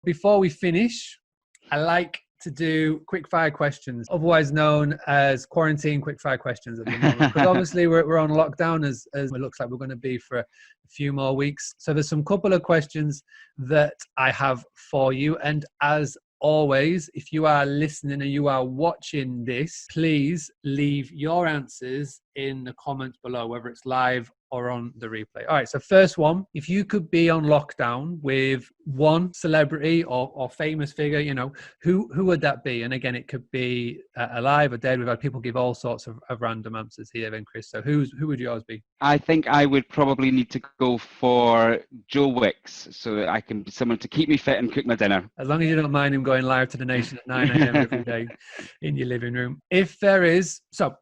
Before we finish, I like to do quickfire questions, otherwise known as quarantine quickfire questions at the moment. Because obviously we're on lockdown as it looks like we're going to be for a few more weeks. So there's some couple of questions that I have for you. And as always, if you are listening and you are watching this, please leave your answers in the comments below, whether it's live or on the replay. All right, so first one, if you could be on lockdown with one celebrity or famous figure, you know, who would that be? And again, it could be alive or dead. We've had people give all sorts of random answers here then, Chris. So who would yours be? I think I would probably need to go for Joe Wicks, so that I can be someone to keep me fit and cook my dinner. As long as you don't mind him going live to the nation at 9 a.m. every day in your living room. If there is, so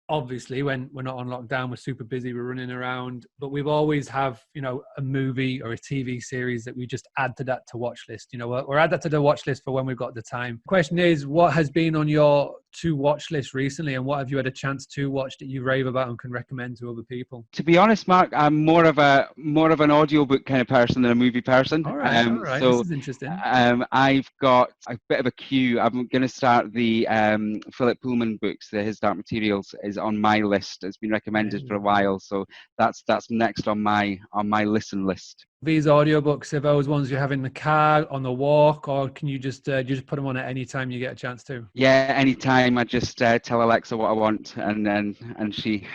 obviously when we're not on lockdown, we're super busy, we're running around, but we've always have, you know, a movie or a TV series that we just add to that to watch list, you know, or add that to the watch list for when we've got the time. Question is, what has been on your to watch list recently, and what have you had a chance to watch that you rave about and can recommend to other people? To be honest, Mark, I'm more of an audiobook kind of person than a movie person. All right. So, this is interesting. I've got a bit of a queue. I'm going to start the Philip Pullman books. His Dark Materials is on my list. It's been recommended for a while, so that's next on my listen list. These audiobooks, are those ones you have in the car, on the walk, or can you just put them on at any time you get a chance to? Yeah, anytime. I just tell Alexa what I want, and she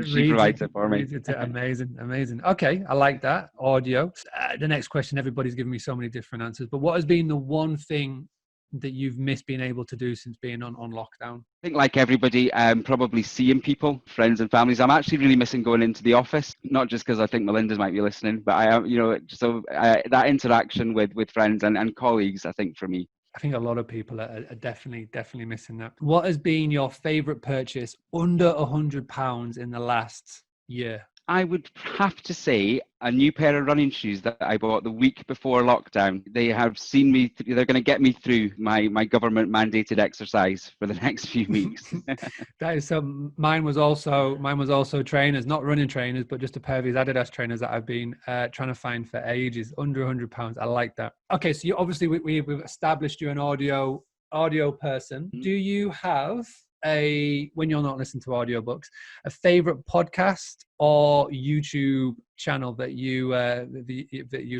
she provides it for me. Amazing. Okay, I like that audio. The next question, everybody's giving me so many different answers, but what has been the one thing that you've missed being able to do since being on lockdown? I think, like everybody, probably seeing people, friends and families. I'm actually really missing going into the office, not just because I think Melinda might be listening, but I am, you know, so that interaction with friends and colleagues, I think, for me. I think a lot of people are definitely missing that. What has been your favorite purchase under £100 in the last year? I would have to say a new pair of running shoes that I bought the week before lockdown. They have seen me, they're going to get me through my government mandated exercise for the next few weeks. That is so. Mine was also trainers, not running trainers, but just a pair of these Adidas trainers that I've been trying to find for ages, under £100. I like that. Okay, so you obviously we've established you're an audio person. Do you have when you're not listening to audiobooks, a favorite podcast or YouTube channel that you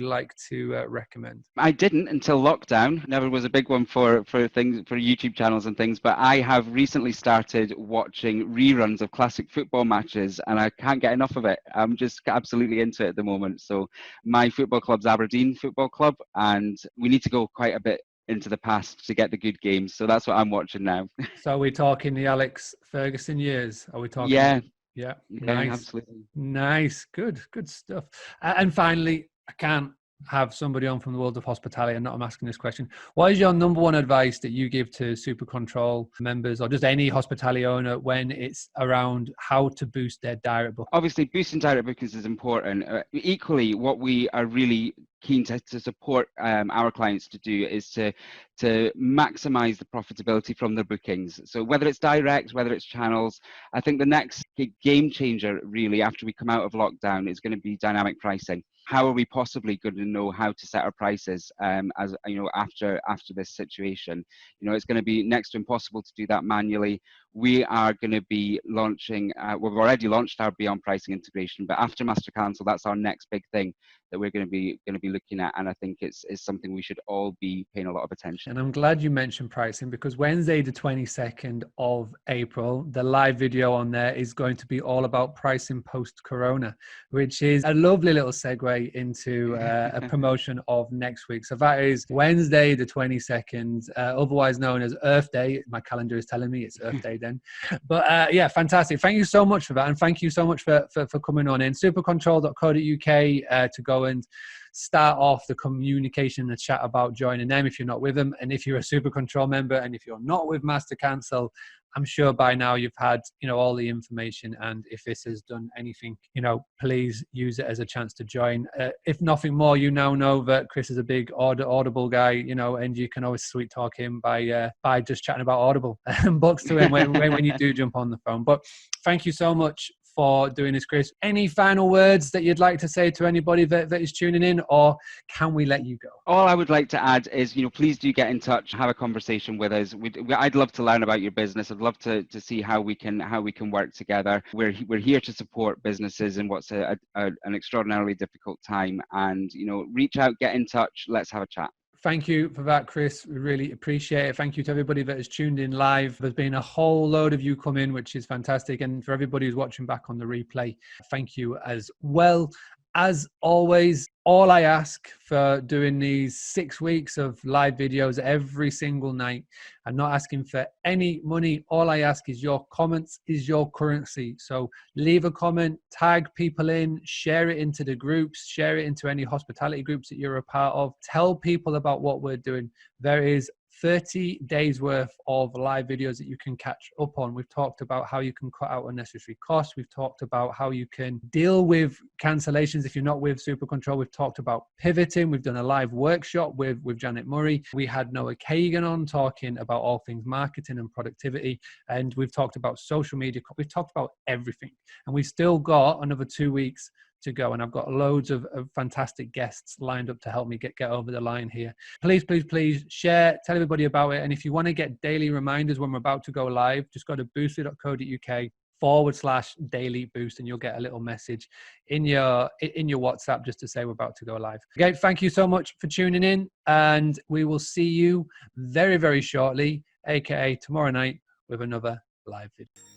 like to recommend? I didn't until lockdown. Never was a big one for YouTube channels and things, but I have recently started watching reruns of classic football matches, and I can't get enough of it. I'm just absolutely into it at the moment. So my football club's Aberdeen Football Club, and we need to go quite a bit into the past to get the good games, so that's what I'm watching now. So are we talking the Alex Ferguson years? Are we talking? Yeah, nice, absolutely. Nice, good stuff. And finally, I can't have somebody on from the world of hospitality and not I'm asking this question. What is your number one advice that you give to Super Control members or just any hospitality owner when it's around how to boost their direct booking? Obviously, boosting direct bookings is important. Equally, what we are really keen to support our clients to do is to maximize the profitability from their bookings. So whether it's direct, whether it's channels, I think the next game changer really after we come out of lockdown is going to be dynamic pricing. How are we possibly going to know how to set our prices as you know after this situation? You know, it's going to be next to impossible to do that manually. We are going to be launching, we've already launched our Beyond Pricing integration, but after Master Cancel, that's our next big thing that we're going to be looking at, and I think it's something we should all be paying a lot of attention. And I'm glad you mentioned pricing, because Wednesday the 22nd of April, the live video on there is going to be all about pricing post-corona, which is a lovely little segue into a promotion of next week. So that is Wednesday the 22nd, otherwise known as Earth Day. My calendar is telling me it's Earth Day then. But yeah, fantastic. Thank you so much for that, and thank you so much for coming on in. Supercontrol.co.uk to go and start off the communication and the chat about joining them if you're not with them. And if you're a Super Control member and if you're not with Master Cancel, I'm sure by now you've had, you know, all the information. And if this has done anything, you know, please use it as a chance to join. If nothing more, you now know that Chris is a big Audible guy, you know, and you can always sweet talk him by just chatting about Audible and books to him when you do jump on the phone. But thank you so much for doing this, Chris. Any final words that you'd like to say to anybody that is tuning in, or can we let you go? All I would like to add is, please do get in touch, have a conversation with us. I'd love to learn about your business. I'd love to see how we can work together. We're here to support businesses in what's an extraordinarily difficult time. And reach out, get in touch. Let's have a chat. Thank you for that, Chris. We really appreciate it. Thank you to everybody that has tuned in live. There's been a whole load of you come in, which is fantastic. And for everybody who's watching back on the replay, thank you as well. As always, all I ask for doing these 6 weeks of live videos every single night, I'm not asking for any money. All I ask is your comments is your currency. So leave a comment, tag people in, share it into the groups, share it into any hospitality groups that you're a part of. Tell people about what we're doing. There is 30 days worth of live videos that you can catch up on. We've talked about how you can cut out unnecessary costs. We've talked about how you can deal with cancellations if you're not with Super Control. We've talked about pivoting. We've done a live workshop with Janet Murray. We had Noah Kagan on talking about all things marketing and productivity. And we've talked about social media. We've talked about everything. And we've still got another 2 weeks to go, and I've got loads of fantastic guests lined up to help me get over the line here. Please share, tell everybody about it. And if you want to get daily reminders when we're about to go live, just go to boostly.co.uk/daily boost, and you'll get a little message in your WhatsApp just to say we're about to go live. Again, thank you so much for tuning in, and we will see you very, very shortly, aka tomorrow night, with another live video.